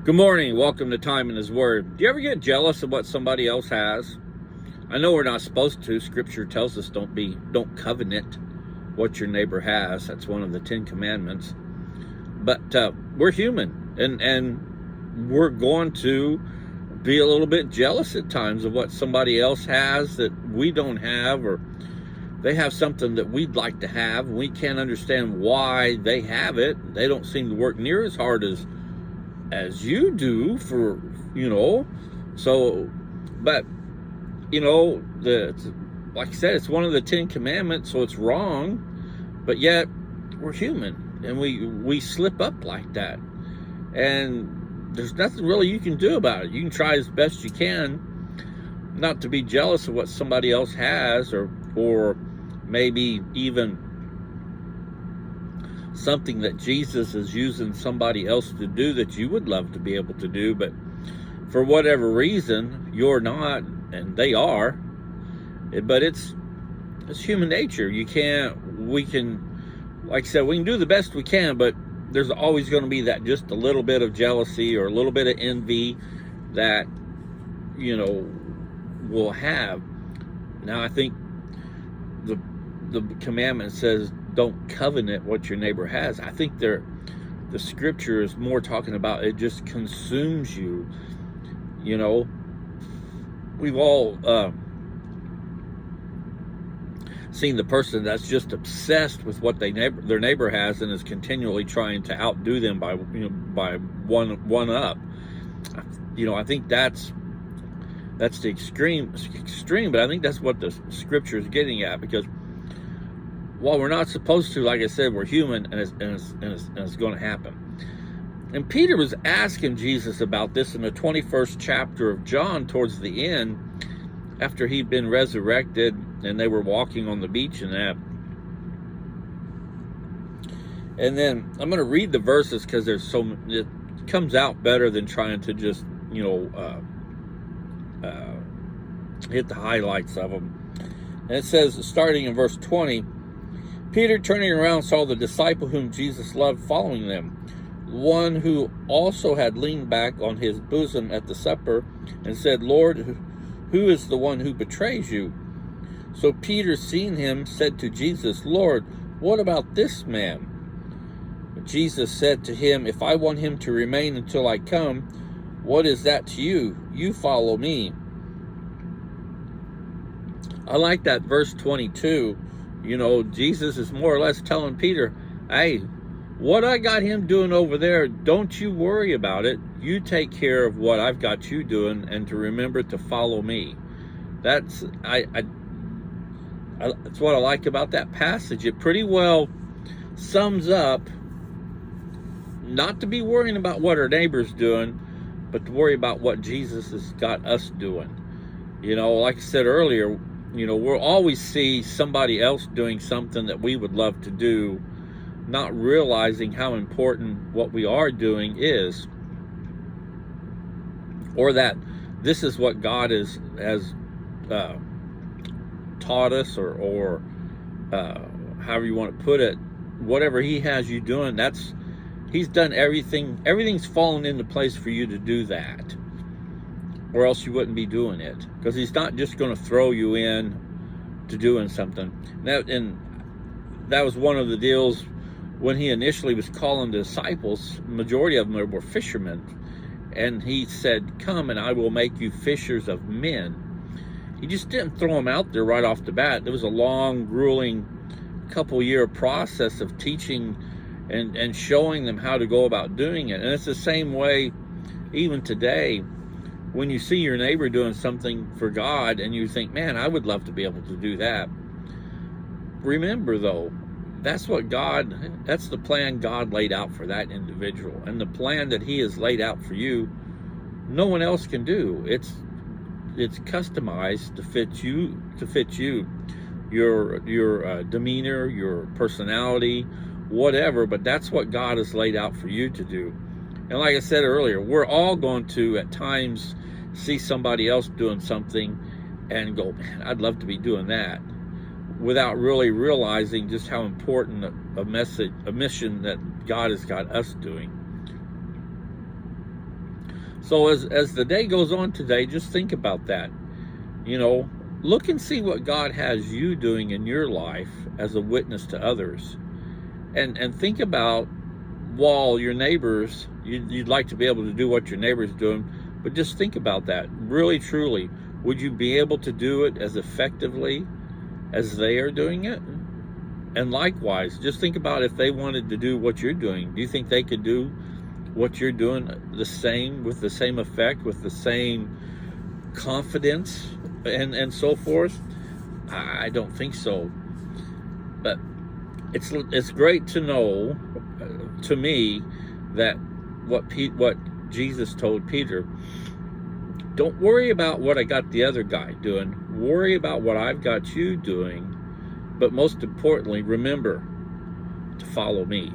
Good morning. Welcome to Time in His Word. Do you ever get jealous of what somebody else has? I know we're not supposed to. Scripture tells us don't covet what your neighbor has. That's one of the 10 Commandments. But we're human, and we're going to be a little bit jealous at times of what somebody else has that we don't have, or they have something that we'd like to have. We can't understand why they have it. They don't seem to work near as hard as you do for, so, but, like I said, it's one of the 10 Commandments, so it's wrong, but yet we're human, and we slip up like that, and there's nothing really you can do about it. You can try as best you can not to be jealous of what somebody else has, or maybe even something that Jesus is using somebody else to do that you would love to be able to do, but for whatever reason you're not and they are. But it's human nature. We can, like I said, we can do the best we can, but there's always going to be that just a little bit of jealousy or a little bit of envy that we'll have. Now, I think the commandment says don't covet what your neighbor has. I think the scripture is more talking about it just consumes you. We've all seen the person that's just obsessed with what their neighbor has and is continually trying to outdo them by one up. I think that's the extreme, but I think that's what the scripture is getting at, because while we're not supposed to, like I said, we're human, and it's going to happen. And Peter was asking Jesus about this in the 21st chapter of John, towards the end, after he'd been resurrected, and they were walking on the beach and that. And then I'm going to read the verses because it comes out better than trying to just hit the highlights of them. And it says, starting in verse 20. Peter, turning around, saw the disciple whom Jesus loved following them, one who also had leaned back on his bosom at the supper, and said, Lord, who is the one who betrays you? So Peter, seeing him, said to Jesus, Lord, what about this man? But Jesus said to him, if I want him to remain until I come, what is that to you? You follow me. I like that verse 22. Jesus is more or less telling Peter, hey, what I got him doing over there, don't you worry about it. You take care of what I've got you doing, and to remember to follow me. That's what I like about that passage. It pretty well sums up not to be worrying about what our neighbor's doing, but to worry about what Jesus has got us doing. Like I said earlier, we'll always see somebody else doing something that we would love to do, not realizing how important what we are doing is, or that this is what God has taught us, or however you want to put it. Whatever He has you doing, He's done everything. Everything's fallen into place for you to do that, or else you wouldn't be doing it, because He's not just going to throw you in to doing something. And that was one of the deals when He initially was calling the disciples. Majority of them were fishermen, and He said, come and I will make you fishers of men. He just didn't throw them out there right off the bat. There was a long, grueling couple-year process of teaching and showing them how to go about doing it. And it's the same way even today. When you see your neighbor doing something for God and you think, man, I would love to be able to do that. Remember, though, that's the plan God laid out for that individual. And the plan that He has laid out for you, no one else can do. It's customized to fit you, your demeanor, your personality, whatever. But that's what God has laid out for you to do. And like I said earlier, we're all going to, at times, see somebody else doing something and go, man, I'd love to be doing that, without really realizing just how important a mission that God has got us doing. So as the day goes on today, just think about that. You know, look and see what God has you doing in your life as a witness to others. And think about, while your neighbors, you'd like to be able to do what your neighbor's doing, but just think about that. Really, truly, would you be able to do it as effectively as they are doing it? And likewise, just think about, if they wanted to do what you're doing, do you think they could do what you're doing the same, with the same effect, with the same confidence, and so forth? I don't think so. But it's great to know, to me, that what Jesus told Peter: don't worry about what I got the other guy doing. Worry about what I've got you doing. But most importantly, remember to follow me.